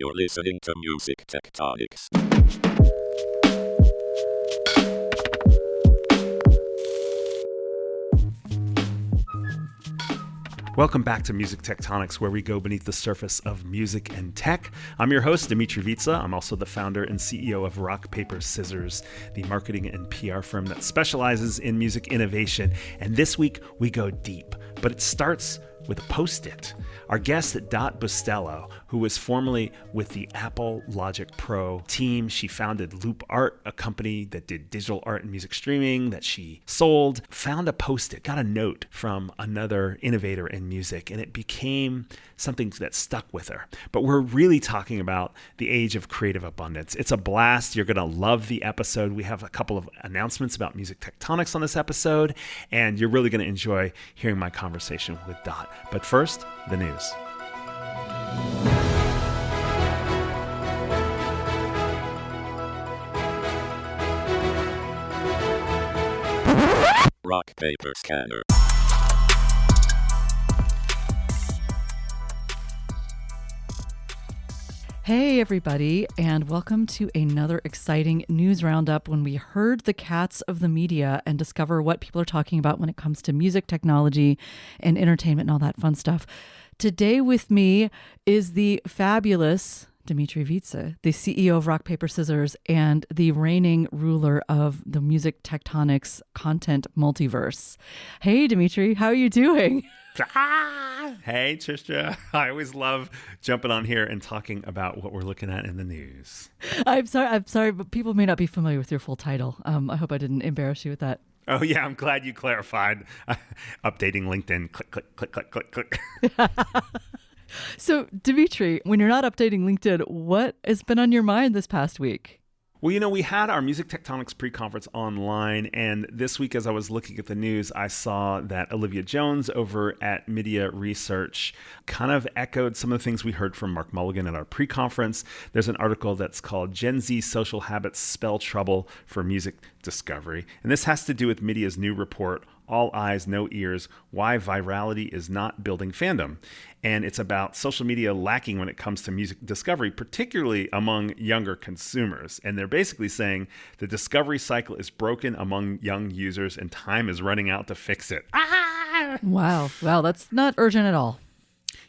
You're listening to Music Tectonics. Welcome back to Music Tectonics, where we go beneath the surface of music and tech. I'm your host, Dmitri. I'm also the founder and CEO of Rock, Paper, Scissors, the marketing and PR firm that specializes in music innovation. And this week, we go deep, but it starts with a Post-it. Our guest, Dot Bustelo, who was formerly with the Apple Logic Pro team. She founded Loupe Art, a company that did digital art and music streaming that she sold, found a Post-it, got a note from another innovator in music, and it became something that stuck with her. But we're really talking about the age of creative abundance. It's a blast. You're going to love the episode. We have a couple of announcements about Music Tectonics on this episode, and you're really going to enjoy hearing my conversation with Dot. But first, the news. Rock, paper, scanner. Hey everybody, and welcome to another exciting news roundup when we herd the cats of the media and discover what people are talking about when it comes to music, technology, and entertainment and all that fun stuff. Today with me is the fabulous Dmitri, the CEO of Rock, Paper, Scissors, and the reigning ruler of the Music Tectonics content multiverse. Hey Dmitri, how are you doing? Hey, Trisha. I always love jumping on here and talking about what we're looking at in the news. I'm sorry, but people may not be familiar with your full title. I hope I didn't embarrass you with that. Oh, yeah, I'm glad you clarified. Updating LinkedIn, click, click, click, click, click, click. So, Dmitri, when you're not updating LinkedIn, what has been on your mind this past week? Well, we had our Music Tectonics pre-conference online, and this week as I was looking at the news, I saw that Olivia Jones over at Media Research kind of echoed some of the things we heard from Mark Mulligan at our pre-conference. There's an article that's called Gen Z Social Habits Spell Trouble for Music Discovery, and this has to do with Media's new report, All Eyes, No Ears, Why Virality is Not Building Fandom. And it's about social media lacking when it comes to music discovery, particularly among younger consumers. And they're basically saying the discovery cycle is broken among young users and time is running out to fix it. Wow, that's not urgent at all.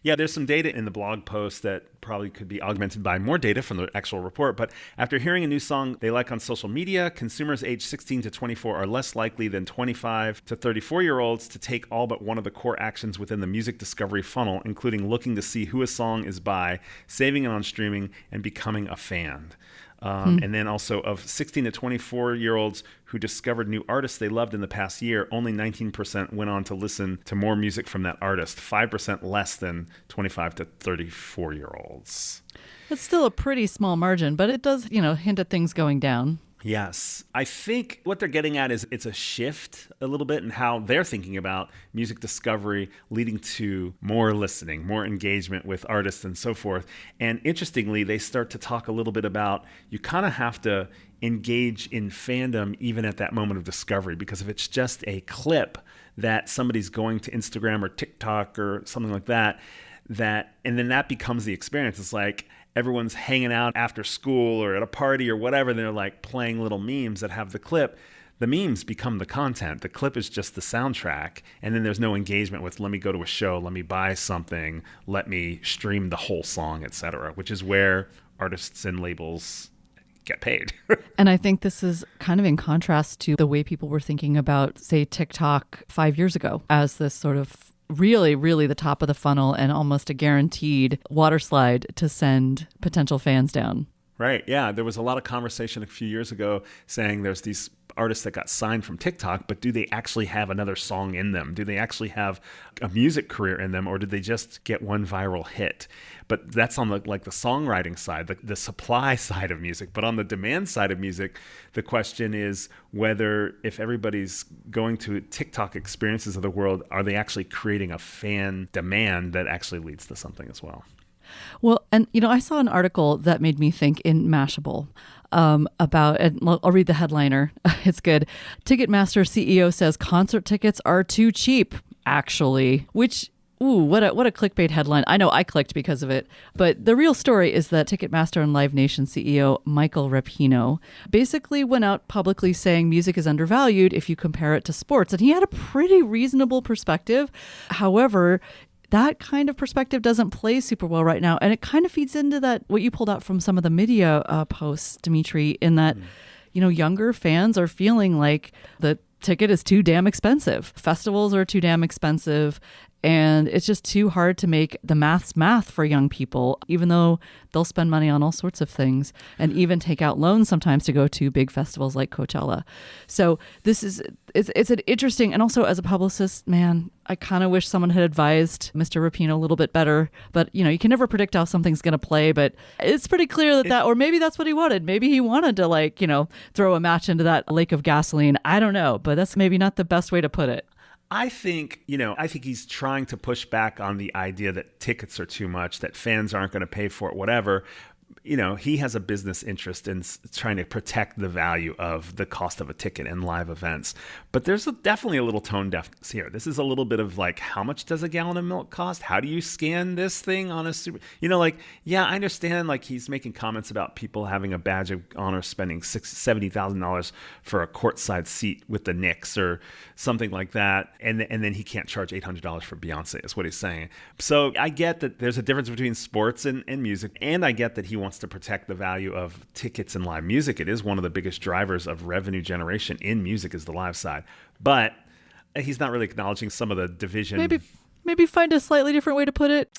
Yeah, there's some data in the blog post that probably could be augmented by more data from the actual report. But after hearing a new song they like on social media, consumers aged 16 to 24 are less likely than 25 to 34-year-olds to take all but one of the core actions within the music discovery funnel, including looking to see who a song is by, saving it on streaming, and becoming a fan. And then also of 16 to 24-year-olds who discovered new artists they loved in the past year, only 19% went on to listen to more music from that artist, 5% less than 25 to 34-year-olds. It's still a pretty small margin, but it does, hint at things going down. Yes. I think what they're getting at is it's a shift a little bit in how they're thinking about music discovery leading to more listening, more engagement with artists and so forth. And interestingly, they start to talk a little bit about you kind of have to engage in fandom even at that moment of discovery, because if it's just a clip that somebody's going to Instagram or TikTok or something like that, and then that becomes the experience. It's like everyone's hanging out after school or at a party or whatever, and they're like playing little memes that have the clip. The memes become the content. The clip is just the soundtrack. And then there's no engagement with, let me go to a show, let me buy something, let me stream the whole song, etc., which is where artists and labels get paid. And I think this is kind of in contrast to the way people were thinking about, say, TikTok 5 years ago as this sort of really, really the top of the funnel and almost a guaranteed water slide to send potential fans down. Right. Yeah. There was a lot of conversation a few years ago saying there's these artists that got signed from TikTok, but do they actually have another song in them? Do they actually have a music career in them, or did they just get one viral hit? But that's on the songwriting side, the supply side of music. But on the demand side of music, the question is whether if everybody's going to TikTok experiences of the world, are they actually creating a fan demand that actually leads to something as well? Well, and I saw an article that made me think in Mashable about, and I'll read the headliner. It's good. Ticketmaster CEO says concert tickets are too cheap, actually, which Ooh, what a clickbait headline. I know I clicked because of it. But the real story is that Ticketmaster and Live Nation CEO Michael Rapino basically went out publicly saying music is undervalued if you compare it to sports. And he had a pretty reasonable perspective. However, that kind of perspective doesn't play super well right now. And it kind of feeds into that, what you pulled out from some of the media posts, Dmitri, in that, younger fans are feeling like the ticket is too damn expensive. Festivals are too damn expensive. And it's just too hard to make the math for young people, even though they'll spend money on all sorts of things and even take out loans sometimes to go to big festivals like Coachella. So it's an interesting, and also as a publicist, man, I kind of wish someone had advised Mr. Rapino a little bit better. But, you can never predict how something's going to play. But it's pretty clear or maybe that's what he wanted. Maybe he wanted to throw a match into that lake of gasoline. I don't know. But that's maybe not the best way to put it. I think he's trying to push back on the idea that tickets are too much, that fans aren't going to pay for it, whatever. He has a business interest in trying to protect the value of the cost of a ticket in live events. But there's definitely a little tone difference here. This is a little bit of how much does a gallon of milk cost? How do you scan this thing on a super, I understand he's making comments about people having a badge of honor spending $70,000 for a courtside seat with the Knicks or something like that. And then he can't charge $800 for Beyonce is what he's saying. So I get that there's a difference between sports and music. And I get that he wants to protect the value of tickets and live music. It is one of the biggest drivers of revenue generation in music is the live side. But he's not really acknowledging some of the division. Maybe find a slightly different way to put it.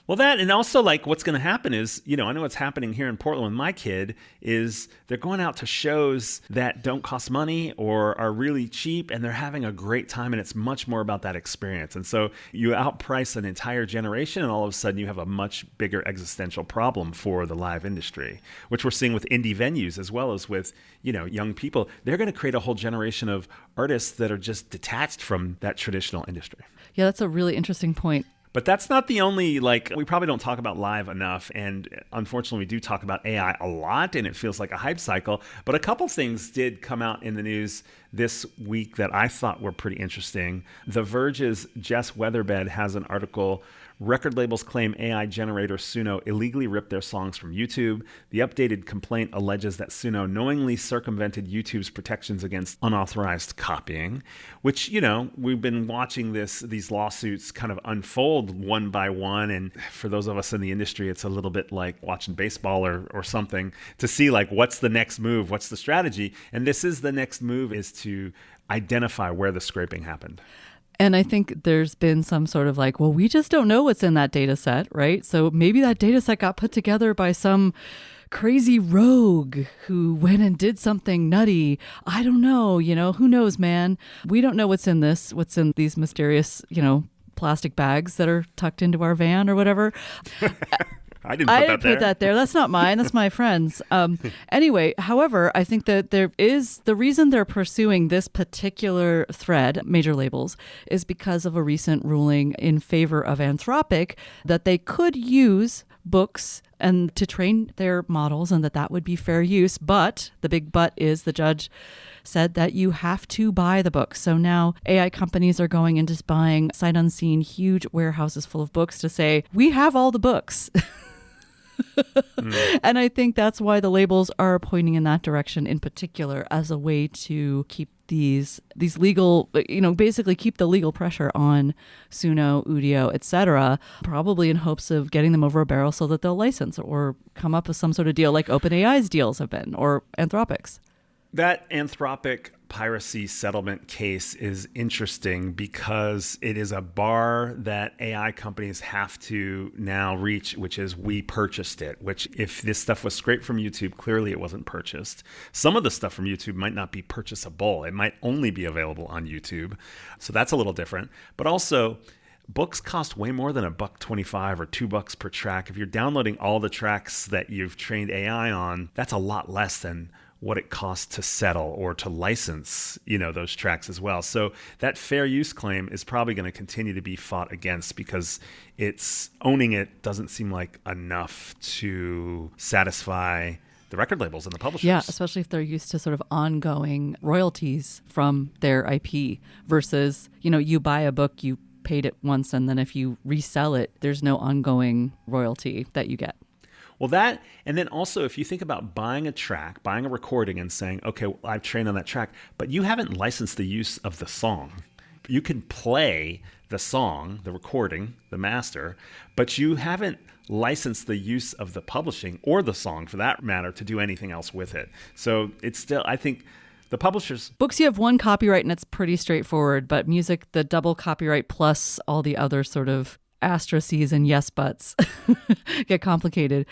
Well, that, and also what's going to happen is, I know what's happening here in Portland with my kid is they're going out to shows that don't cost money or are really cheap, and they're having a great time, and it's much more about that experience. And so you outprice an entire generation, and all of a sudden you have a much bigger existential problem for the live industry, which we're seeing with indie venues as well as with, young people. They're going to create a whole generation of artists that are just detached from that traditional industry. Yeah, that's a really interesting point. But that's not the only, we probably don't talk about live enough. And unfortunately, we do talk about AI a lot, and it feels like a hype cycle. But a couple things did come out in the news this week that I thought were pretty interesting. The Verge's Jess Weatherbed has an article, Record Labels Claim AI Generator Suno Illegally Ripped Their Songs from YouTube. The updated complaint alleges that Suno knowingly circumvented YouTube's protections against unauthorized copying, which, we've been watching these lawsuits kind of unfold one by one. And for those of us in the industry, it's a little bit like watching baseball or something to see what's the next move, what's the strategy. And this is the next move, is to identify where the scraping happened. And I think there's been some sort of we just don't know what's in that data set, right? So maybe that data set got put together by some crazy rogue who went and did something nutty. I don't know, who knows, man? We don't know what's in these mysterious, plastic bags that are tucked into our van or whatever. I didn't put that there. That's not mine. That's my friend's. Anyway, however, I think that the reason they're pursuing this particular thread, major labels, is because of a recent ruling in favor of Anthropic that they could use books and to train their models, and that would be fair use. But the big but is the judge said that you have to buy the books. So now AI companies are going and just buying sight unseen huge warehouses full of books to say, we have all the books. And I think that's why the labels are pointing in that direction in particular as a way to keep these legal, basically keep the legal pressure on Suno, Udio, etc., probably in hopes of getting them over a barrel so that they'll license or come up with some sort of deal like OpenAI's deals have been, or Anthropic's. That Anthropic piracy settlement case is interesting because it is a bar that AI companies have to now reach, which is we purchased it, which if this stuff was scraped from YouTube, clearly it wasn't purchased. Some of the stuff from YouTube might not be purchasable. It might only be available on YouTube. So that's a little different. But also, books cost way more than $1.25 or $2 per track. If you're downloading all the tracks that you've trained AI on, that's a lot less than what it costs to settle or to license, those tracks as well. So that fair use claim is probably going to continue to be fought against because it's owning it doesn't seem like enough to satisfy the record labels and the publishers. Yeah, especially if they're used to sort of ongoing royalties from their IP versus, you buy a book, you paid it once, and then if you resell it, there's no ongoing royalty that you get. Well, that, and then also if you think about buying a track, buying a recording and saying, okay, well, I've trained on that track, but you haven't licensed the use of the song. You can play the song, the recording, the master, but you haven't licensed the use of the publishing or the song for that matter to do anything else with it. So it's still, I think the publishers... Books, you have one copyright and it's pretty straightforward, but music, the double copyright plus all the other sort of asterisks and yes buts get complicated.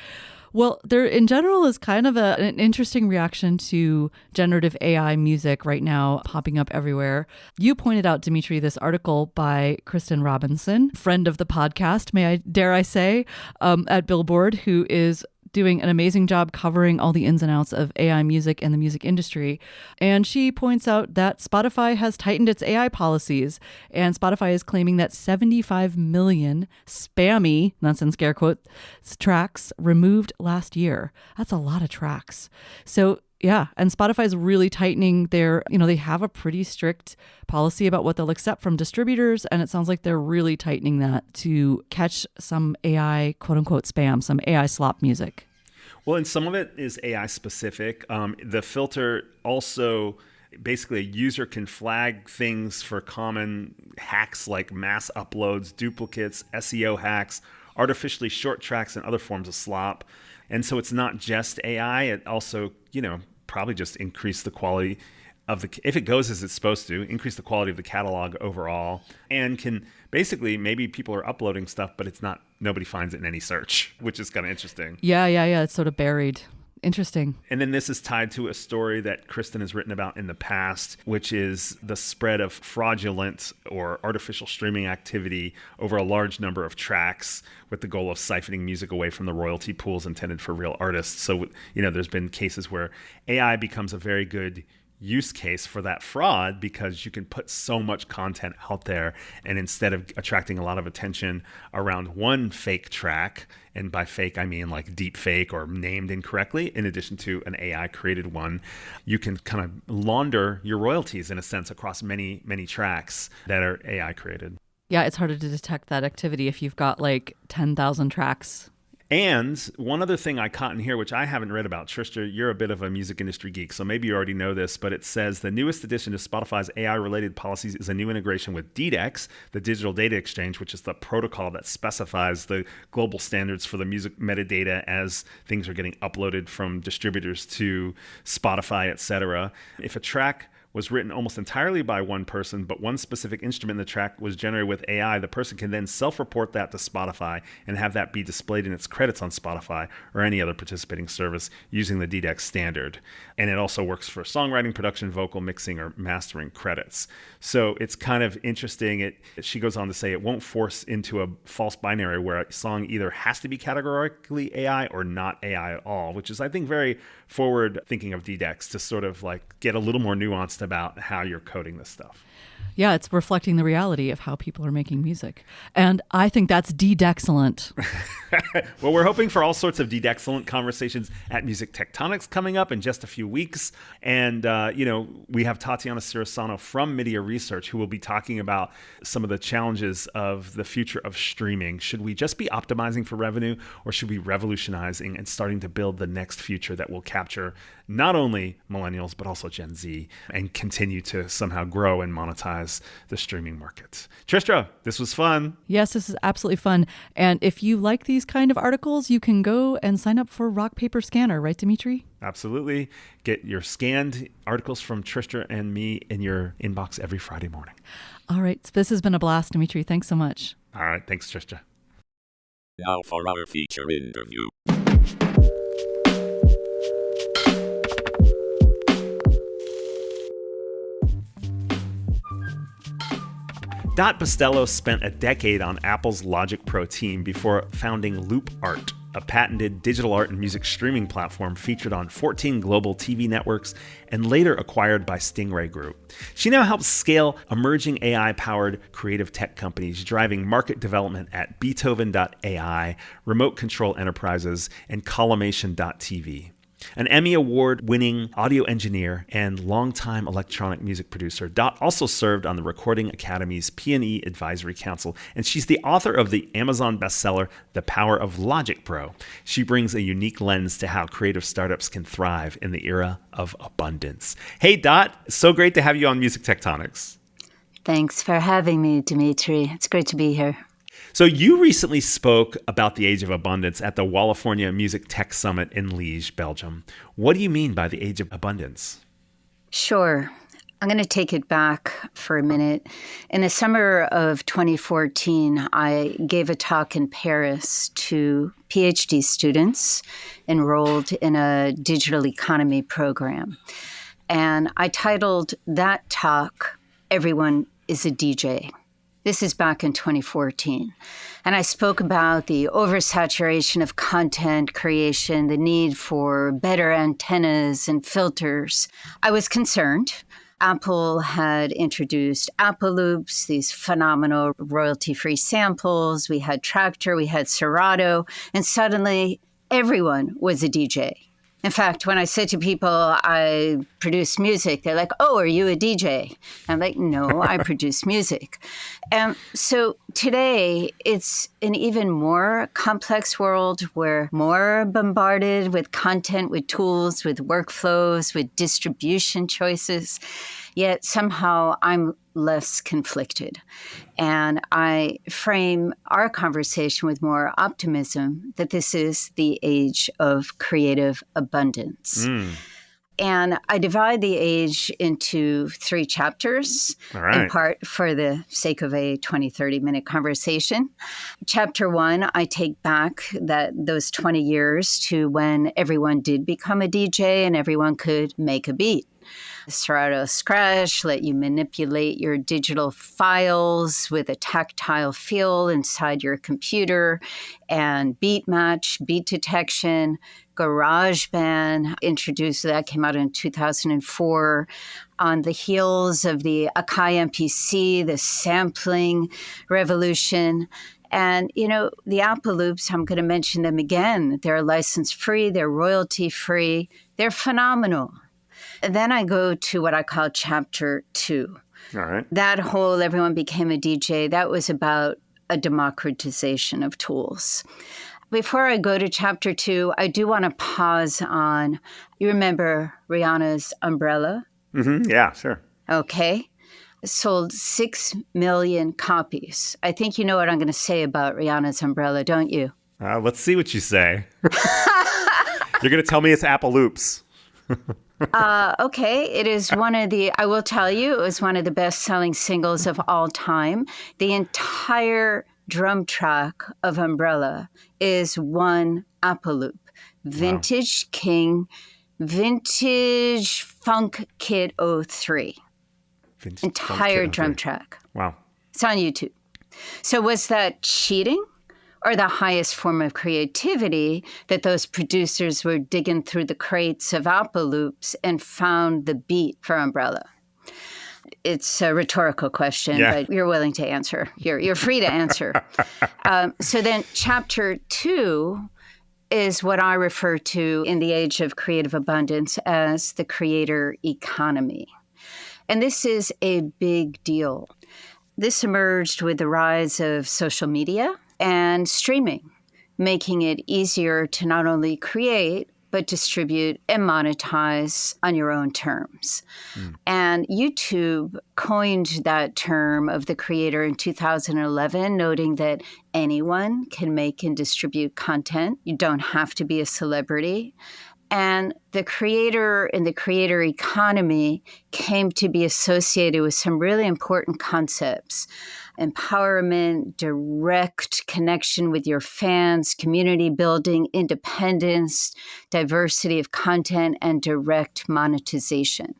Well, there in general is kind of an interesting reaction to generative AI music right now popping up everywhere. You pointed out, Dmitri, this article by Kristen Robinson, friend of the podcast, dare I say, at Billboard, who is doing an amazing job covering all the ins and outs of AI music and the music industry. And she points out that Spotify has tightened its AI policies, and Spotify is claiming that 75 million spammy, that's in scare quotes, tracks removed last year. That's a lot of tracks. So yeah, and Spotify is really tightening their, they have a pretty strict policy about what they'll accept from distributors, and it sounds like they're really tightening that to catch some AI, quote unquote, spam, some AI slop music. Well, and some of it is AI specific. The filter also, basically a user can flag things for common hacks like mass uploads, duplicates, SEO hacks, artificially short tracks, and other forms of slop. And so it's not just AI, it also, probably just increase the quality of if it goes as it's supposed to, increase the quality of the catalog overall, and can basically, maybe people are uploading stuff, but it's not, nobody finds it in any search, which is kind of interesting. Yeah. It's sort of buried. Interesting. And then this is tied to a story that Kristen has written about in the past, which is the spread of fraudulent or artificial streaming activity over a large number of tracks with the goal of siphoning music away from the royalty pools intended for real artists. So, there's been cases where AI becomes a very good use case for that fraud because you can put so much content out there, and instead of attracting a lot of attention around one fake track, and by fake I mean like deep fake or named incorrectly, in addition to an AI created one, you can kind of launder your royalties in a sense across many tracks that are AI created. Yeah, it's harder to detect that activity if you've got like 10,000 tracks. And one other thing I caught in here, which I haven't read about, Trista, you're a bit of a music industry geek, so maybe you already know this, but it says the newest addition to Spotify's AI-related policies is a new integration with DDEX, the Digital Data Exchange, which is the protocol that specifies the global standards for the music metadata as things are getting uploaded from distributors to Spotify, etc. If a track was written almost entirely by one person, but one specific instrument in the track was generated with AI, the person can then self-report that to Spotify and have that be displayed in its credits on Spotify or any other participating service using the DDEX standard. And it also works for songwriting, production, vocal, mixing, or mastering credits. So it's kind of interesting. She goes on to say it won't force into a false binary where a song either has to be categorically AI or not AI at all, which is, I think, very forward thinking of DDEX to sort of like get a little more nuanced about how you're coding this stuff. Yeah, it's reflecting the reality of how people are making music. And I think that's DDExcellent. Well, we're hoping for all sorts of DDExcellent conversations at Music Tectonics coming up in just a few weeks. And, we have Tatiana Cirasano from Media Research who will be talking about some of the challenges of the future of streaming. Should we just be optimizing for revenue, or should we be revolutionizing and starting to build the next future that will capture not only millennials, but also Gen Z and continue to somehow grow and monetize the streaming market? Tristra, this was fun. Yes, this is absolutely fun. And if you like these kind of articles, you can go and sign up for Rock Paper Scanner, right, Dmitri? Absolutely. Get your scanned articles from Tristra and me in your inbox every Friday morning. All right. This has been a blast, Dmitri. Thanks so much. All right. Thanks, Tristra. Now for our feature interview. Dot Bustelo spent a decade on Apple's Logic Pro team before founding Loupe Art, a patented digital art and music streaming platform featured on 14 global TV networks and later acquired by Stingray Group. She now helps scale emerging AI-powered creative tech companies, driving market development at Beethoven.ai, Remote Control Enterprises, and Collimation.tv. An Emmy Award-winning audio engineer and longtime electronic music producer, Dot also served on the Recording Academy's P&E Advisory Council, and she's the author of the Amazon bestseller, The Power of Logic Pro. She brings a unique lens to how creative startups can thrive in the era of abundance. Hey, Dot, so great to have you on Music Tectonics. Thanks for having me, Dmitri. It's great to be here. So you recently spoke about the age of abundance at the Wallofornia Music Tech Summit in Liège, Belgium. What do you mean by the age of abundance? Sure. I'm going to take it back for a minute. In the summer of 2014, I gave a talk in Paris to PhD students enrolled in a digital economy program. And I titled that talk, Everyone is a DJ. This is back in 2014. And I spoke about the oversaturation of content creation, the need for better antennas and filters. I was concerned. Apple had introduced Apple Loops, these phenomenal royalty-free samples. We had Traktor, we had Serato, and suddenly everyone was a DJ. In fact, when I said to people I produce music, they're like, oh, are you a DJ? I'm like, no, I produce music. And so today, it's an even more complex world. We're more bombarded with content, with tools, with workflows, with distribution choices. Yet somehow I'm less conflicted. And I frame our conversation with more optimism that this is the age of creative abundance. And I divide the age into 3 chapters, in part for the sake of a 20, 30-minute conversation. Chapter 1, I take back those 20 years to when everyone did become a DJ and everyone could make a beat. Serato Scratch let you manipulate your digital files with a tactile feel inside your computer, and beat match, beat detection. GarageBand introduced that, came out in 2004 on the heels of the Akai MPC, the sampling revolution. And, the Apple Loops, I'm going to mention them again. They're license-free, they're royalty-free, they're phenomenal. Then I go to what I call chapter 2. All right. That whole everyone became a DJ, that was about a democratization of tools. Before I go to chapter 2, I do want to pause on, you remember Rihanna's Umbrella? Mm-hmm. Yeah, sure. Okay. Sold 6 million copies. I think you know what I'm going to say about Rihanna's Umbrella, don't you? Let's see what you say. You're going to tell me it's Apple Loops. Okay, it is I will tell you, it was one of the best-selling singles of all time. The entire drum track of Umbrella is one Apple Loop. Vintage King, Vintage Funk Kid 03. Entire drum track. Wow. It's on YouTube. So was that cheating? Or the highest form of creativity that those producers were digging through the crates of Apple Loops and found the beat for Umbrella? It's a rhetorical question, but you're willing to answer. You're free to answer. So then chapter 2 is what I refer to in the age of creative abundance as the creator economy. And this is a big deal. This emerged with the rise of social media and streaming, making it easier to not only create, but distribute and monetize on your own terms. And YouTube coined that term of the creator in 2011, noting that anyone can make and distribute content. You don't have to be a celebrity. And the creator and the creator economy came to be associated with some really important concepts: empowerment, direct connection with your fans, community building, independence, diversity of content, and direct monetization.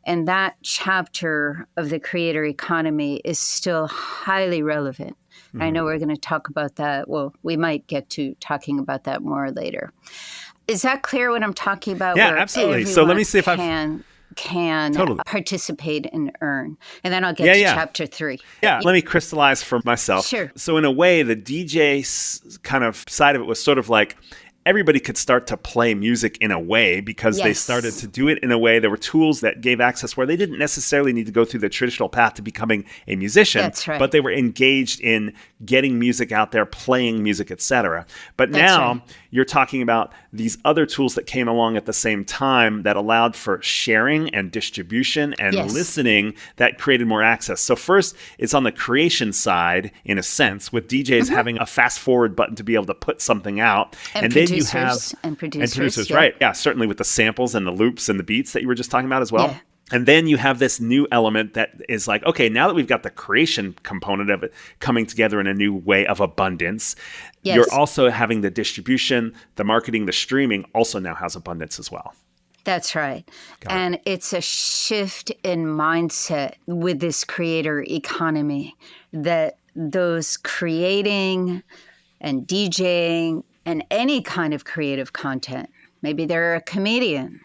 And that chapter of the creator economy is still highly relevant. Mm-hmm. I know we're going to talk about that. Well, we might get to talking about that more later. Is that clear what I'm talking about? Yeah, absolutely. So let me see if can totally participate and earn. And then I'll get to chapter 3. Yeah, let me crystallize for myself. Sure. So in a way, the DJ kind of side of it was sort of like everybody could start to play music in a way because they started to do it in a way. There were tools that gave access where they didn't necessarily need to go through the traditional path to becoming a musician, That's right. but they were engaged in getting music out there, playing music, etc. But now you're talking about these other tools that came along at the same time that allowed for sharing and distribution and listening that created more access. So first, it's on the creation side, in a sense, with DJs having a fast forward button to be able to put something out. And then you have producers, right? Yeah, certainly with the samples and the loops and the beats that you were just talking about as well. Yeah. And then you have this new element that is like, okay, now that we've got the creation component of it coming together in a new way of abundance, you're also having the distribution, the marketing, the streaming also now has abundance as well. That's right. And it's a shift in mindset with this creator economy that those creating and DJing and any kind of creative content, maybe they're a comedian,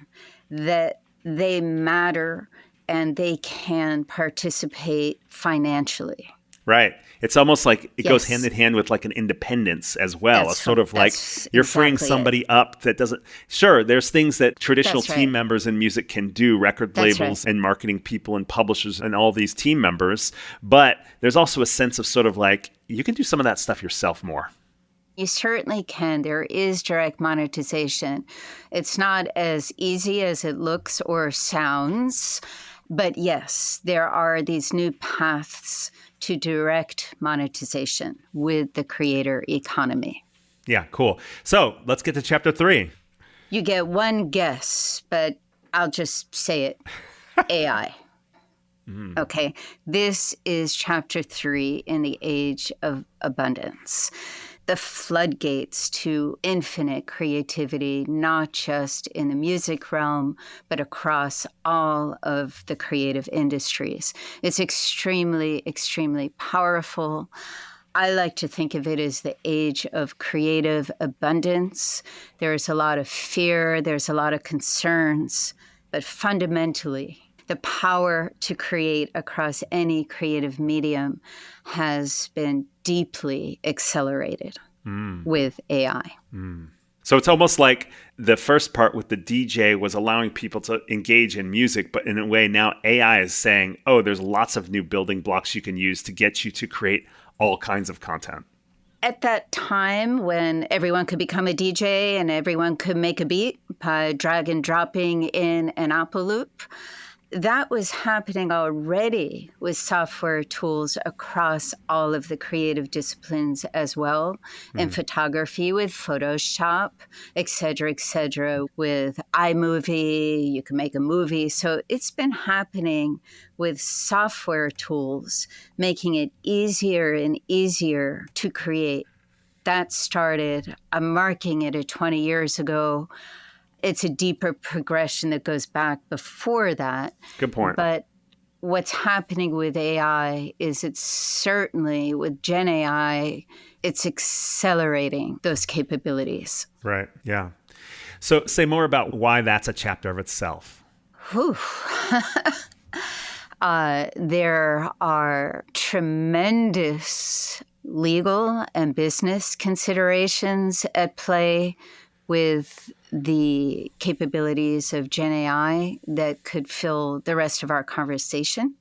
that they matter and they can participate financially. Right. It's almost like it goes hand in hand with like an independence as well. It's sort of like you're freeing somebody up that doesn't. Sure, there's things that traditional team members in music can do, record labels and marketing people and publishers and all these team members. But there's also a sense of sort of like you can do some of that stuff yourself more. You certainly can. There is direct monetization. It's not as easy as it looks or sounds, but yes, there are these new paths to direct monetization with the creator economy. Yeah, cool. So let's get to chapter 3. You get one guess, but I'll just say it. AI. Okay, this is chapter 3 in the age of abundance. The floodgates to infinite creativity, not just in the music realm, but across all of the creative industries. It's extremely, extremely powerful. I like to think of it as the age of creative abundance. There's a lot of fear, there's a lot of concerns, but fundamentally, the power to create across any creative medium has been deeply accelerated with AI. So it's almost like the first part with the DJ was allowing people to engage in music, but in a way now AI is saying, oh, there's lots of new building blocks you can use to get you to create all kinds of content. At that time when everyone could become a DJ and everyone could make a beat by drag and dropping in an Apple loop, that was happening already with software tools across all of the creative disciplines as well. In photography with Photoshop, et cetera, with iMovie, you can make a movie. So it's been happening with software tools, making it easier and easier to create. That started, I'm marking it at 20 years ago. It's a deeper progression that goes back before that. Good point. But what's happening with AI is it's certainly with Gen AI, it's accelerating those capabilities. Right. Yeah. So say more about why that's a chapter of itself. Whew. There are tremendous legal and business considerations at play with the capabilities of Gen AI that could fill the rest of our conversation.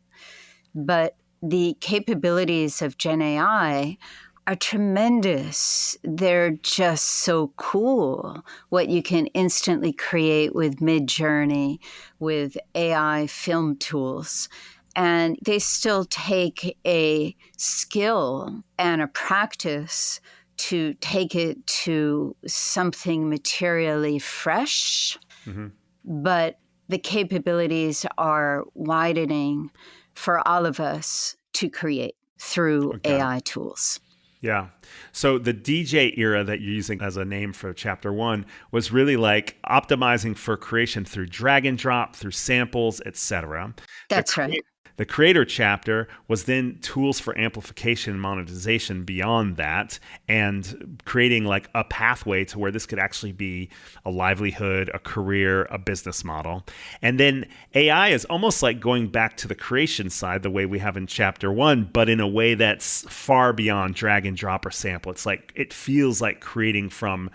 But the capabilities of Gen AI are tremendous. They're just so cool. What you can instantly create with Midjourney, with AI film tools. And they still take a skill and a practice to take it to something materially fresh, but the capabilities are widening for all of us to create through AI tools. Yeah. So the DJ era that you're using as a name for chapter 1 was really like optimizing for creation through drag and drop, through samples, etc. That's right. The creator chapter was then tools for amplification and monetization beyond that, and creating like a pathway to where this could actually be a livelihood, a career, a business model. And then AI is almost like going back to the creation side the way we have in chapter 1, but in a way that's far beyond drag and drop or sample. It's like it feels like creating from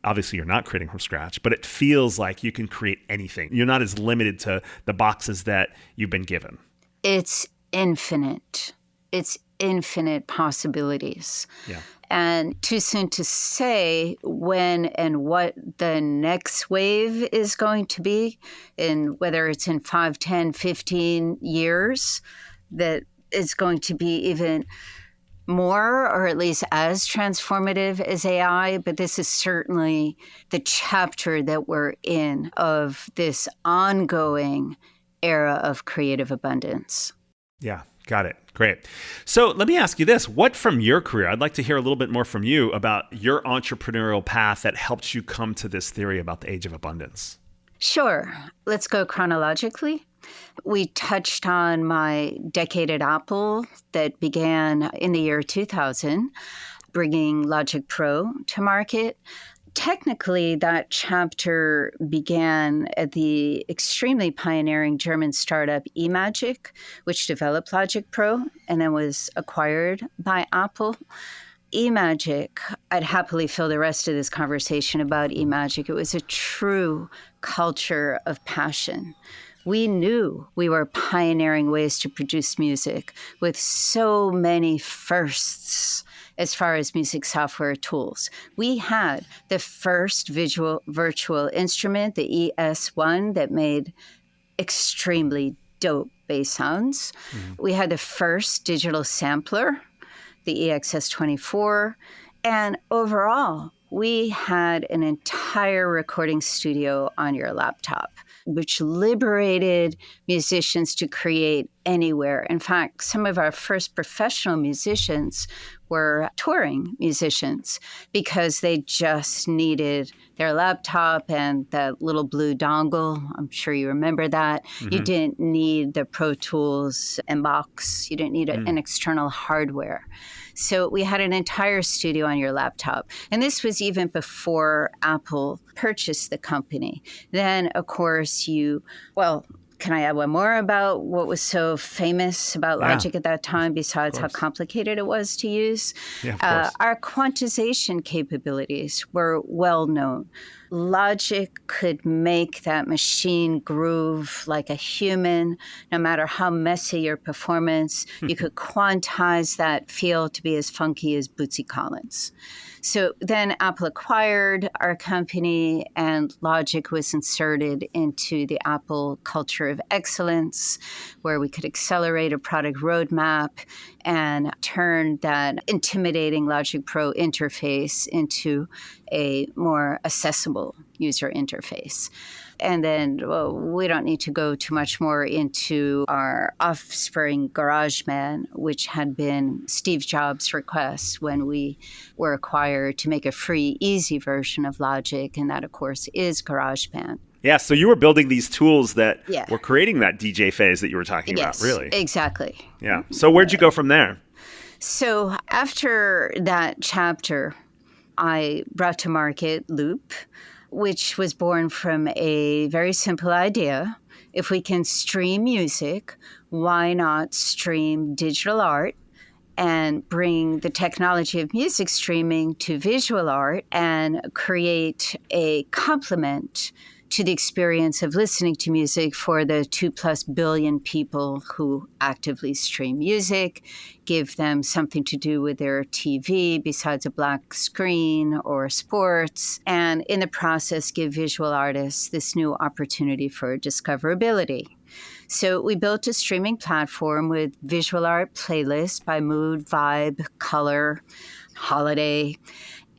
Obviously, you're not creating from scratch, but it feels like you can create anything. You're not as limited to the boxes that you've been given. It's infinite. It's infinite possibilities. Yeah. And too soon to say when and what the next wave is going to be, and whether it's in 5, 10, 15 years, that it's going to be even more or at least as transformative as AI. But this is certainly the chapter that we're in of this ongoing era of creative abundance. Yeah. Got it. Great. So let me ask you this. What from your career, I'd like to hear a little bit more from you about your entrepreneurial path that helped you come to this theory about the age of abundance. Sure. Let's go chronologically. We touched on my decade at Apple that began in the year 2000, bringing Logic Pro to market. Technically, that chapter began at the extremely pioneering German startup eMagic, which developed Logic Pro and then was acquired by Apple. eMagic, I'd happily fill the rest of this conversation about eMagic. It was a true culture of passion. We knew we were pioneering ways to produce music with so many firsts as far as music software tools. We had the first virtual instrument, the ES1, that made extremely dope bass sounds. We had the first digital sampler, the EXS24, and overall, we had an entire recording studio on your laptop, which liberated musicians to create anywhere. In fact, some of our first professional musicians were touring musicians because they just needed their laptop and that little blue dongle. I'm sure you remember that. You didn't need the Pro Tools and box. You didn't need an external hardware. So we had an entire studio on your laptop. And this was even before Apple purchased the company. Then, of course, can I add one more about what was so famous about Logic at that time, besides how complicated it was to use? Yeah, of course. Our quantization capabilities were well known. Logic could make that machine groove like a human, no matter how messy your performance. You could quantize that feel to be as funky as Bootsy Collins. So then Apple acquired our company, and Logic was inserted into the Apple culture of excellence, where we could accelerate a product roadmap and turn that intimidating Logic Pro interface into a more accessible user interface. And then we don't need to go too much more into our offspring GarageBand, which had been Steve Jobs' request when we were acquired to make a free, easy version of Logic. And that, of course, is GarageBand. Yeah, so you were building these tools that were creating that DJ phase that you were talking about, really. Exactly. Yeah. So where'd you go from there? So after that chapter, I brought to market Loupe, which was born from a very simple idea. If we can stream music, why not stream digital art and bring the technology of music streaming to visual art and create a complement to the experience of listening to music for the 2+ billion people who actively stream music, give them something to do with their TV besides a black screen or sports, and in the process give visual artists this new opportunity for discoverability. So we built a streaming platform with visual art playlists by mood, vibe, color, holiday.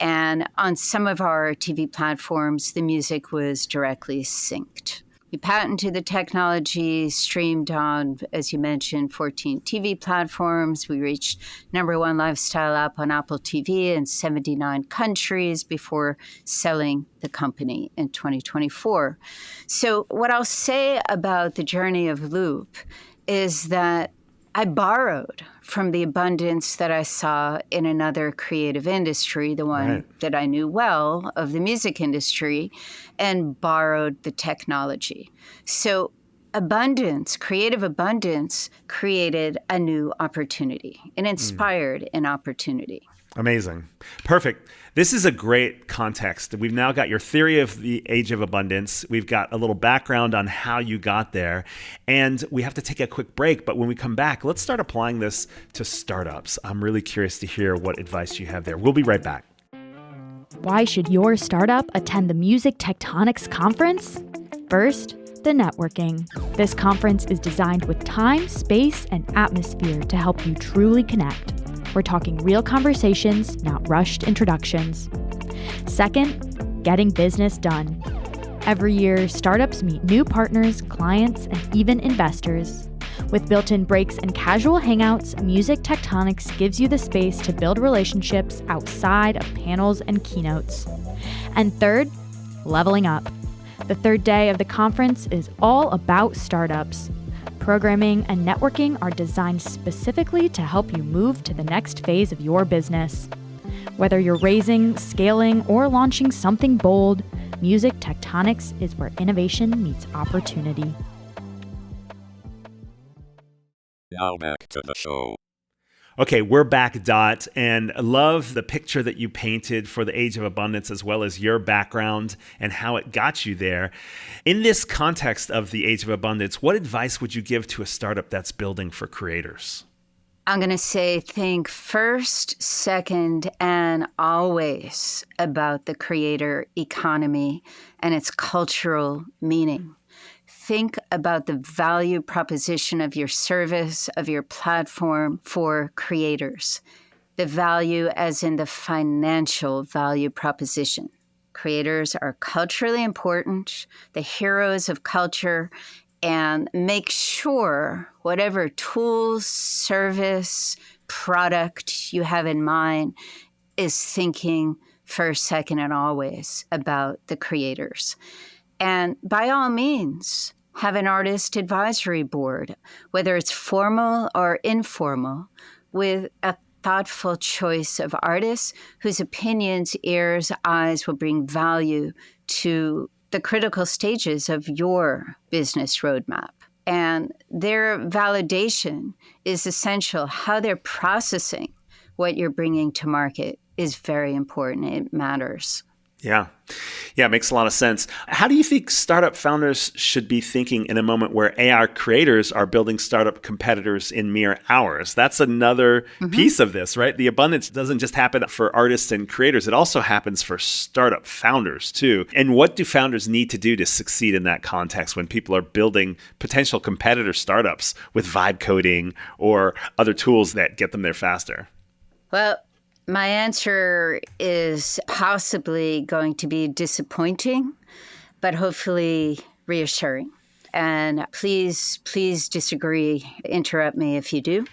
And on some of our TV platforms, the music was directly synced. We patented the technology, streamed on, as you mentioned, 14 TV platforms. We reached #1 lifestyle app on Apple TV in 79 countries before selling the company in 2024. So what I'll say about the journey of Loupe is that I borrowed from the abundance that I saw in another creative industry, the one that I knew well of the music industry, and borrowed the technology. So abundance, creative abundance, created a new opportunity and inspired an opportunity. Amazing. Perfect. This is a great context. We've now got your theory of the age of abundance. We've got a little background on how you got there. And we have to take a quick break. But when we come back, let's start applying this to startups. I'm really curious to hear what advice you have there. We'll be right back. Why should your startup attend the Music Tectonics Conference? First, the networking. This conference is designed with time, space, and atmosphere to help you truly connect. We're talking real conversations, not rushed introductions. Second, getting business done. Every year, startups meet new partners, clients, and even investors. With built-in breaks and casual hangouts, Music Tectonics gives you the space to build relationships outside of panels and keynotes. And third, leveling up. The third day of the conference is all about startups. Programming and networking are designed specifically to help you move to the next phase of your business. Whether you're raising, scaling, or launching something bold, Music Tectonics is where innovation meets opportunity. Now back to the show. Okay, we're back, Dot, and I love the picture that you painted for the Age of Abundance as well as your background and how it got you there. In this context of the Age of Abundance, what advice would you give to a startup that's building for creators? I'm going to say think first, second, and always about the creator economy and its cultural meaning. Think about the value proposition of your service, of your platform for creators. The value as in the financial value proposition. Creators are culturally important, the heroes of culture, and make sure whatever tools, service, product you have in mind is thinking first, second, and always about the creators. And by all means, have an artist advisory board, whether it's formal or informal, with a thoughtful choice of artists whose opinions, ears, eyes will bring value to the critical stages of your business roadmap. And their validation is essential. How they're processing what you're bringing to market is very important. It matters. Yeah, it makes a lot of sense. How do you think startup founders should be thinking in a moment where AI creators are building startup competitors in mere hours? That's another piece of this, right? The abundance doesn't just happen for artists and creators. It also happens for startup founders too. And what do founders need to do to succeed in that context when people are building potential competitor startups with vibe coding or other tools that get them there faster? Well, my answer is possibly going to be disappointing, but hopefully reassuring. And please disagree, interrupt me if you do.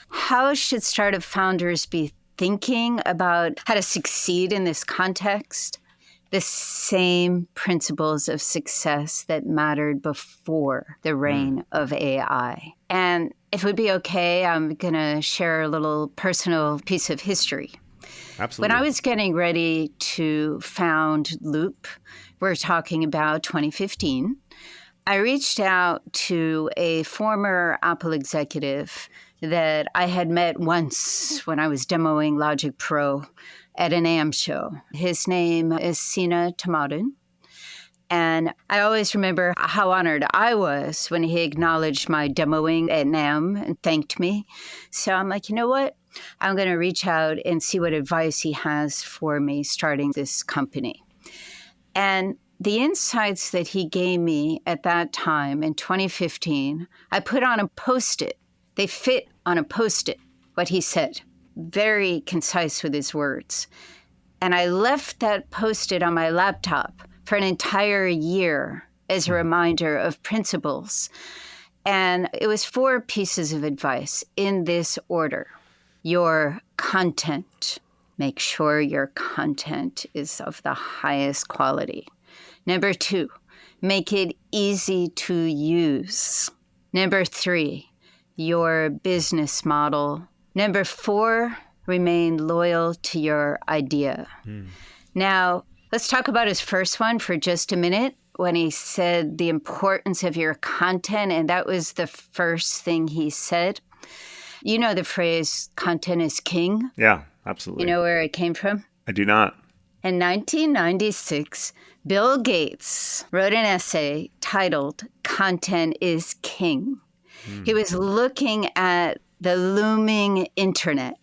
How should startup founders be thinking about how to succeed in this context? The same principles of success that mattered before the reign of AI. And if it would be okay, I'm going to share a little personal piece of history. Absolutely. When I was getting ready to found Loupe, we're talking about 2015, I reached out to a former Apple executive that I had met once when I was demoing Logic Pro at an AM show. His name is Sina Tamadun. And I always remember how honored I was when he acknowledged my demoing at NAMM and thanked me. So I'm like, you know what? I'm going to reach out and see what advice he has for me starting this company. And the insights that he gave me at that time in 2015, I put on a Post-it. They fit on a Post-it, what he said. Very concise with his words. And I left that Post-it on my laptop for an entire year as a reminder of principles. And it was 4 pieces of advice in this order. Your content. Make sure your content is of the highest quality. Number 2, make it easy to use. Number 3, your business model. Number 4, remain loyal to your idea. Now, let's talk about his first one for just a minute when he said the importance of your content, and that was the first thing he said. You know the phrase, content is king? Yeah. Absolutely. You know where it came from? I do not. In 1996, Bill Gates wrote an essay titled Content is King. He was looking at the looming internet,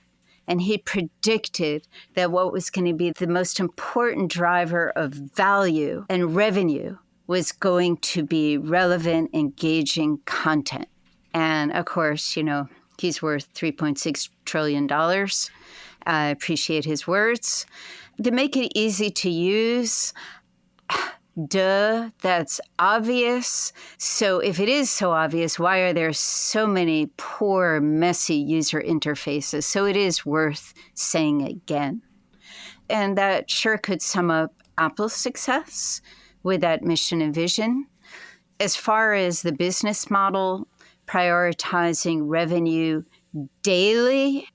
and he predicted that what was going to be the most important driver of value and revenue was going to be relevant, engaging content. And of course, he's worth $3.6 trillion. I appreciate his words. To make it easy to use, duh, that's obvious. So if it is so obvious, why are there so many poor, messy user interfaces? So it is worth saying again. And that sure could sum up Apple's success with that mission and vision. As far as the business model, prioritizing revenue daily,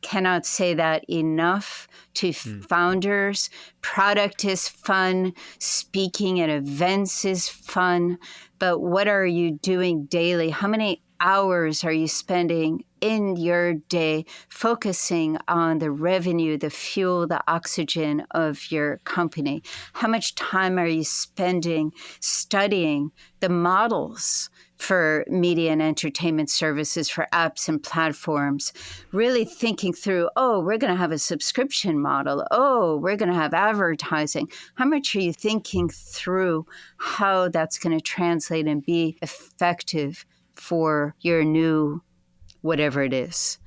cannot say that enough to founders. Product is fun. Speaking at events is fun. But what are you doing daily? How many hours are you spending in your day focusing on the revenue, the fuel, the oxygen of your company? How much time are you spending studying the models for media and entertainment services, for apps and platforms, really thinking through, we're going to have a subscription model. We're going to have advertising. How much are you thinking through how that's going to translate and be effective for your new whatever it is?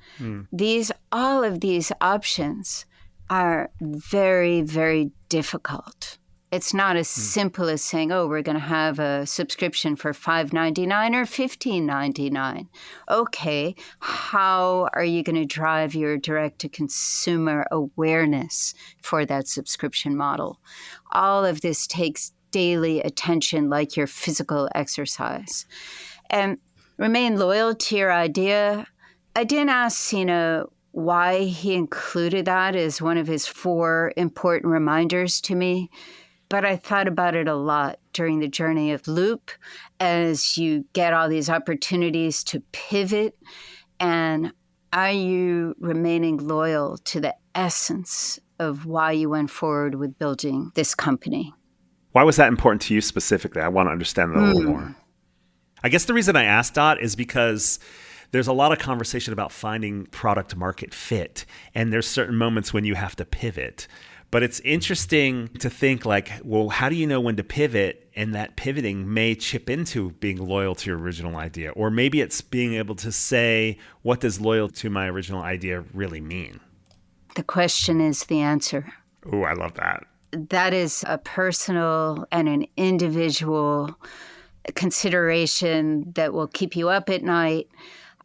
All of these options are very, very difficult. It's not as simple as saying, we're going to have a subscription for $5.99 or $15.99. Okay, how are you going to drive your direct-to-consumer awareness for that subscription model? All of this takes daily attention like your physical exercise. And remain loyal to your idea. I didn't ask Sina why he included that as one of his 4 important reminders to me. But I thought about it a lot during the journey of Loupe as you get all these opportunities to pivot. And are you remaining loyal to the essence of why you went forward with building this company? Why was that important to you specifically? I want to understand that a little more. I guess the reason I asked Dot is because there's a lot of conversation about finding product market fit. And there's certain moments when you have to pivot. But it's interesting to think how do you know when to pivot? And that pivoting may chip into being loyal to your original idea. Or maybe it's being able to say, what does loyal to my original idea really mean? The question is the answer. Oh, I love that. That is a personal and an individual consideration that will keep you up at night,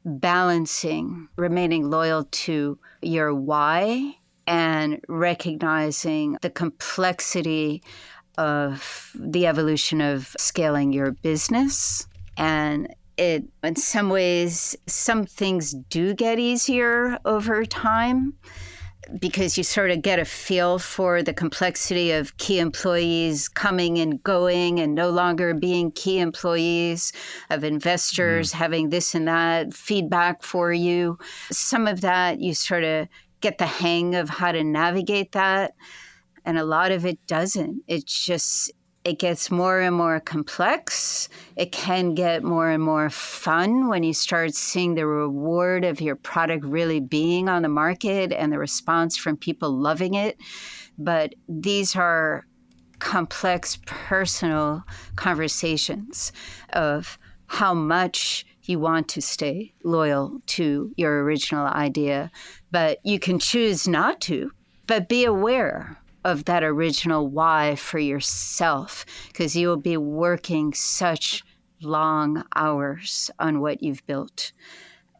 balancing, remaining loyal to your why, and recognizing the complexity of the evolution of scaling your business. And in some ways, some things do get easier over time because you sort of get a feel for the complexity of key employees coming and going and no longer being key employees, of investors having this and that feedback for you. Some of that you sort of get the hang of how to navigate that. And a lot of it doesn't. It gets more and more complex. It can get more and more fun when you start seeing the reward of your product really being on the market and the response from people loving it. But these are complex personal conversations of how much you want to stay loyal to your original idea. But you can choose not to, but be aware of that original why for yourself, because you will be working such long hours on what you've built.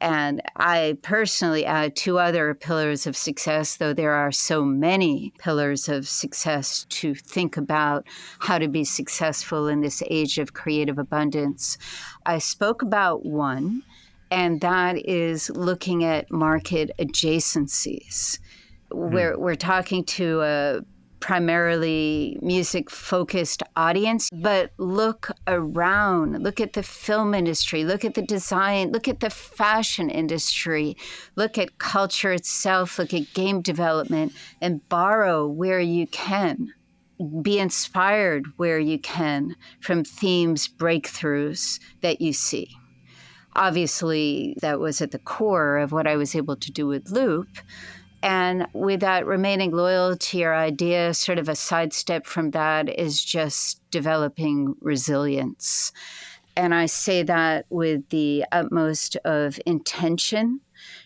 And I personally add 2 other pillars of success, though there are so many pillars of success to think about how to be successful in this age of creative abundance. I spoke about one, and that is looking at market adjacencies. We're talking to a primarily music-focused audience, but look around. Look at the film industry. Look at the design. Look at the fashion industry. Look at culture itself. Look at game development and borrow where you can. Be inspired where you can from themes, breakthroughs that you see. Obviously, that was at the core of what I was able to do with Loupe. And with that, remaining loyal to your idea, sort of a sidestep from that is just developing resilience. And I say that with the utmost of intention.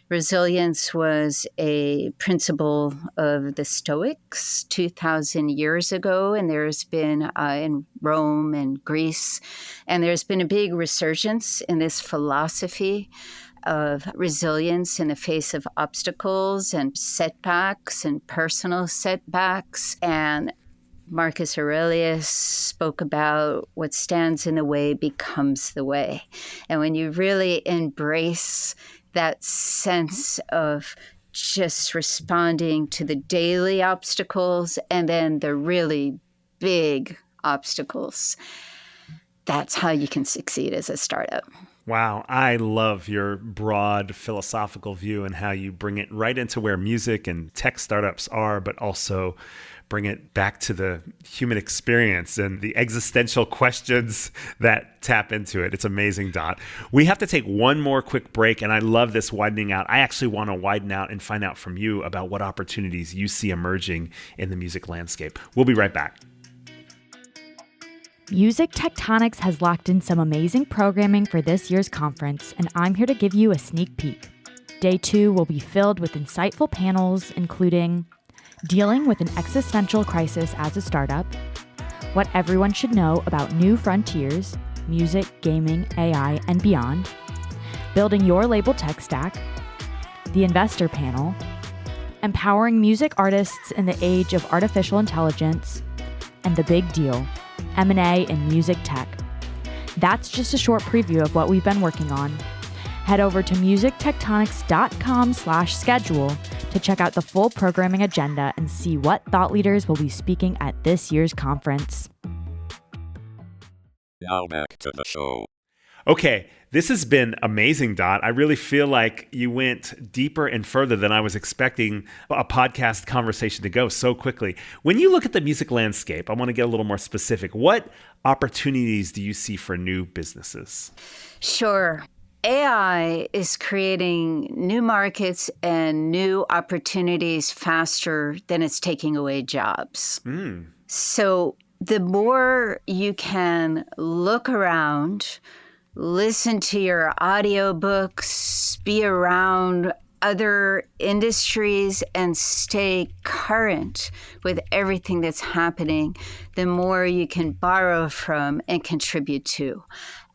Resilience was a principle of the Stoics 2,000 years ago, and there's been in Rome and Greece, and there's been a big resurgence in this philosophy of resilience in the face of obstacles and setbacks and personal setbacks. And Marcus Aurelius spoke about what stands in the way becomes the way. And when you really embrace that sense of just responding to the daily obstacles and then the really big obstacles, that's how you can succeed as a startup. Wow, I love your broad philosophical view and how you bring it right into where music and tech startups are, but also bring it back to the human experience and the existential questions that tap into it. It's amazing, Dot. We have to take one more quick break, and I love this widening out. I actually want to widen out and find out from you about what opportunities you see emerging in the music landscape. We'll be right back. Music Tectonics has locked in some amazing programming for this year's conference, and I'm here to give you a sneak peek. Day 2 will be filled with insightful panels, including dealing with an existential crisis as a startup, what everyone should know about new frontiers, music, gaming, AI, and beyond, building your label tech stack, the investor panel, empowering music artists in the age of artificial intelligence, and the big deal, M&A in music tech. That's just a short preview of what we've been working on. Head over to musictectonics.com/schedule to check out the full programming agenda and see what thought leaders will be speaking at this year's conference. Now back to the show. Okay, this has been amazing, Dot. I really feel like you went deeper and further than I was expecting a podcast conversation to go so quickly. When you look at the music landscape, I want to get a little more specific. What opportunities do you see for new businesses? Sure. AI is creating new markets and new opportunities faster than it's taking away jobs. So the more you can look around, listen to your audiobooks, be around other industries, and stay current with everything that's happening, the more you can borrow from and contribute to.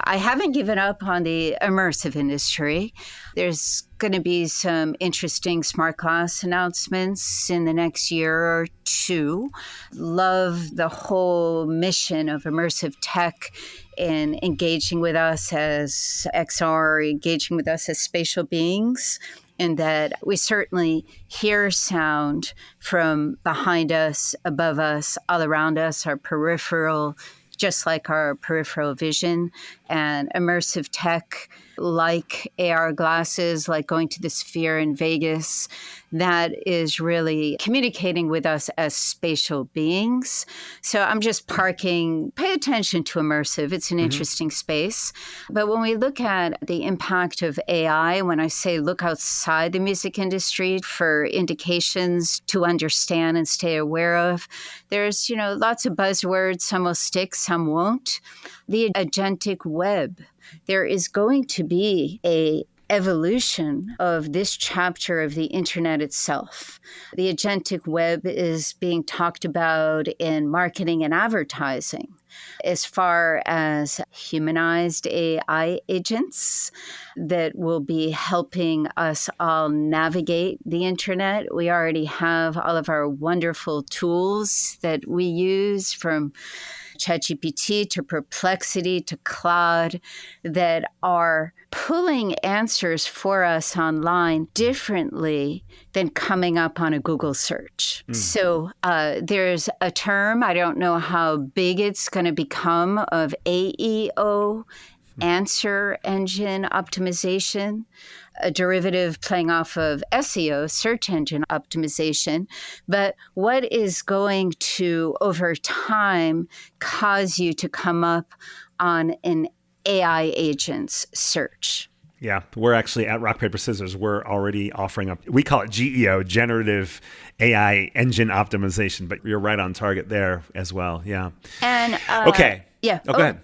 I haven't given up on the immersive industry. There's going to be some interesting smart glass announcements in the next year or two. Love the whole mission of immersive tech in engaging with us as XR, engaging with us as spatial beings, and that we certainly hear sound from behind us, above us, all around us, our peripheral, just like our peripheral vision. And immersive tech, like AR glasses, like going to the Sphere in Vegas, that is really communicating with us as spatial beings. So I'm just parking, pay attention to immersive. It's an interesting space. But when we look at the impact of AI, when I say look outside the music industry for indications to understand and stay aware of, there's, lots of buzzwords. Some will stick, some won't. The agentic web. There is going to be a evolution of this chapter of the internet itself. The agentic web is being talked about in marketing and advertising. As far as humanized AI agents that will be helping us all navigate the internet. We already have all of our wonderful tools that we use, from ChatGPT to Perplexity to Claude, that are pulling answers for us online differently than coming up on a Google search. So there's a term, I don't know how big it's going to become, of AEO, answer engine optimization, a derivative playing off of SEO, search engine optimization. But what is going to, over time, cause you to come up on an AI agent's search? Yeah, we're actually at Rock, Paper, Scissors. We're already offering up, we call it GEO, Generative AI Engine Optimization, but you're right on target there as well. Yeah. And okay. Yeah. Go ahead.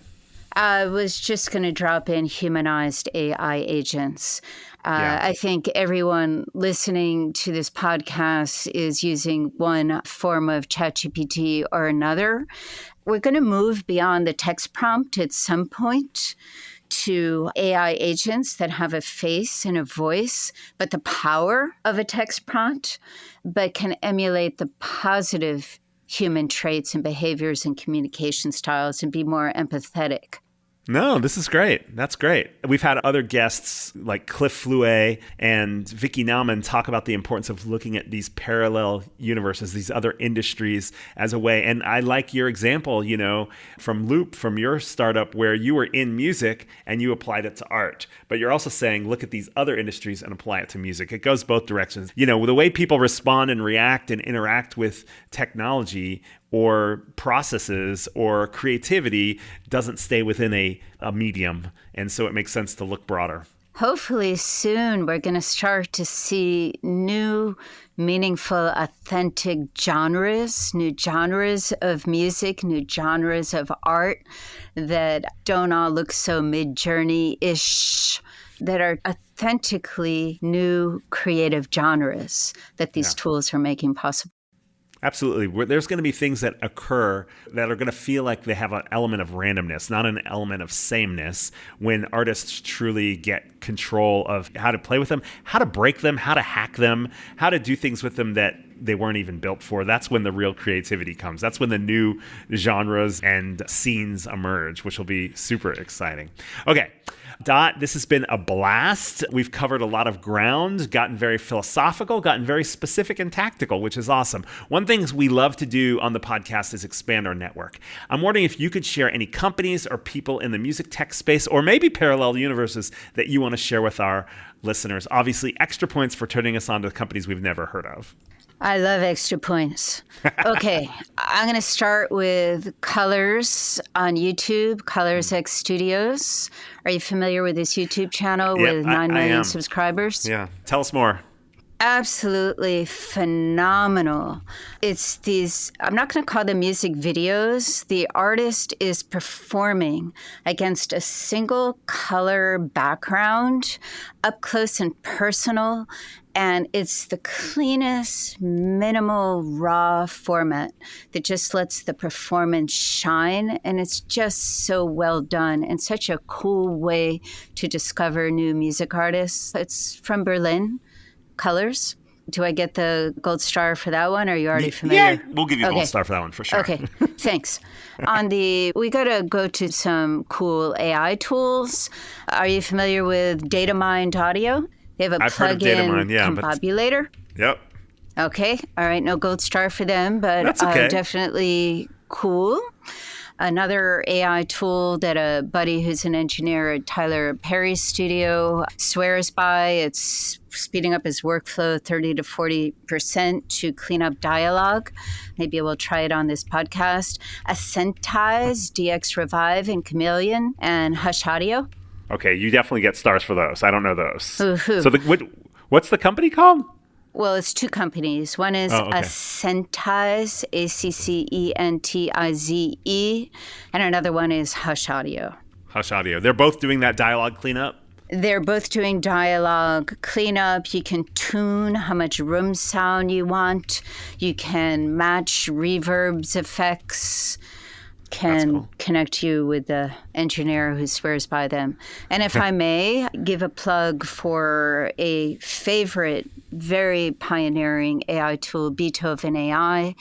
I was just going to drop in humanized AI agents. I think everyone listening to this podcast is using one form of ChatGPT or another. We're going to move beyond the text prompt at some point to AI agents that have a face and a voice, but the power of a text prompt, but can emulate the positive human traits and behaviors and communication styles and be more empathetic. No, this is great. That's great. We've had other guests like Cliff Flouet and Vicky Nauman talk about the importance of looking at these parallel universes, these other industries as a way. And I like your example, from Loupe, from your startup, where you were in music and you applied it to art. But you're also saying, look at these other industries and apply it to music. It goes both directions. The way people respond and react and interact with technology or processes or creativity doesn't stay within a medium. And so it makes sense to look broader. Hopefully soon we're going to start to see new, meaningful, authentic genres, new genres of music, new genres of art that don't all look so Mid-Journey-ish, that are authentically new creative genres that these tools are making possible. Absolutely. There's going to be things that occur that are going to feel like they have an element of randomness, not an element of sameness, when artists truly get control of how to play with them, how to break them, how to hack them, how to do things with them that they weren't even built for. That's when the real creativity comes. That's when the new genres and scenes emerge, which will be super exciting. Okay. Dot, this has been a blast. We've covered a lot of ground, gotten very philosophical, gotten very specific and tactical, which is awesome. One thing we love to do on the podcast is expand our network. I'm wondering if you could share any companies or people in the music tech space, or maybe parallel universes, that you want to share with our listeners. Obviously, extra points for turning us on to companies we've never heard of. I love extra points. Okay, I'm going to start with Colors on YouTube, Colors X Studios. Are you familiar with this YouTube channel with 9 million subscribers? Yeah. Tell us more. Absolutely phenomenal. It's these, I'm not going to call them music videos. The artist is performing against a single color background, up close and personal. And it's the cleanest, minimal, raw format that just lets the performance shine. And it's just so well done and such a cool way to discover new music artists. It's from Berlin. Colors. Do I get the gold star for that one? Or are you already familiar? Yeah, we'll give you a gold star for that one for sure. Okay, thanks. We got to go to some cool AI tools. Are you familiar with Datamind Audio? They have a plugin Combobulator. Yep. Okay, all right, no gold star for them, but that's okay. Definitely cool. Another AI tool that a buddy who's an engineer at Tyler Perry's studio swears by, it's speeding up his workflow 30 to 40% to clean up dialogue. Maybe we'll try it on this podcast. Ascentize, DX Revive, and Chameleon, and Hush Audio. Okay, you definitely get stars for those. I don't know those. Ooh-hoo. So what's the company called? Well, it's two companies. One is Ascentize, Accentize, and another one is Hush Audio. Hush Audio. They're both doing that dialogue cleanup? They're both doing dialogue cleanup. You can tune how much room sound you want. You can match reverbs, effects. can connect you with the engineer who swears by them. And if I may give a plug for a favorite, very pioneering AI tool, Beethoven AI.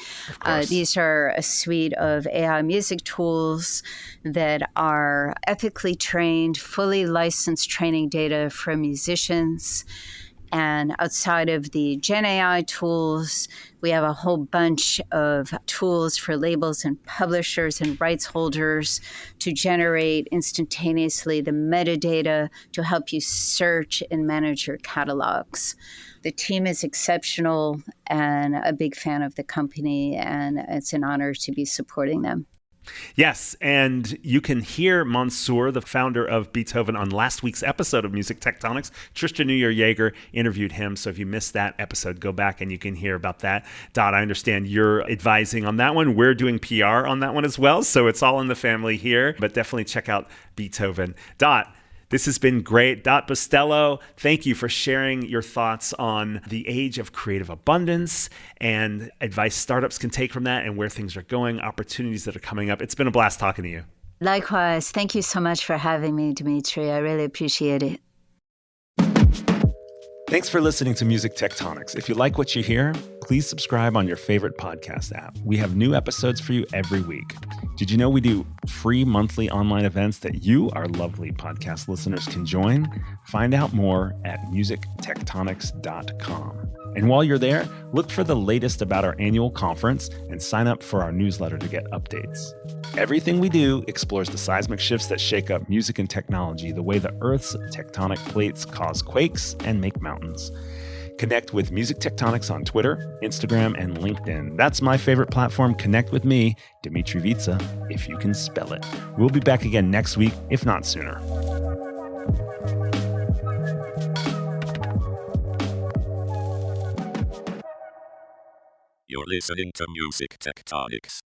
These are a suite of AI music tools that are ethically trained, fully licensed training data from musicians. And outside of the Gen AI tools, we have a whole bunch of tools for labels and publishers and rights holders to generate instantaneously the metadata to help you search and manage your catalogs. The team is exceptional and a big fan of the company, and it's an honor to be supporting them. Yes, and you can hear Mansour, the founder of Beethoven, on last week's episode of Music Tectonics. Tristan Newyer-Yeager interviewed him, so if you missed that episode, go back and you can hear about that. Dot, I understand you're advising on that one. We're doing PR on that one as well, so it's all in the family here, but definitely check out Beethoven. Dot, this has been great. Dot Bustelo, thank you for sharing your thoughts on the age of creative abundance and advice startups can take from that and where things are going, opportunities that are coming up. It's been a blast talking to you. Likewise. Thank you so much for having me, Dmitri. I really appreciate it. Thanks for listening to Music Tectonics. If you like what you hear, please subscribe on your favorite podcast app. We have new episodes for you every week. Did you know we do free monthly online events that you, our lovely podcast listeners, can join? Find out more at musictectonics.com. And while you're there, look for the latest about our annual conference and sign up for our newsletter to get updates. Everything we do explores the seismic shifts that shake up music and technology, the way the Earth's tectonic plates cause quakes and make mountains. Connect with Music Tectonics on Twitter, Instagram, and LinkedIn. That's my favorite platform. Connect with me, Dmitri Vitsa, if you can spell it. We'll be back again next week, if not sooner. You're listening to Music Tectonics.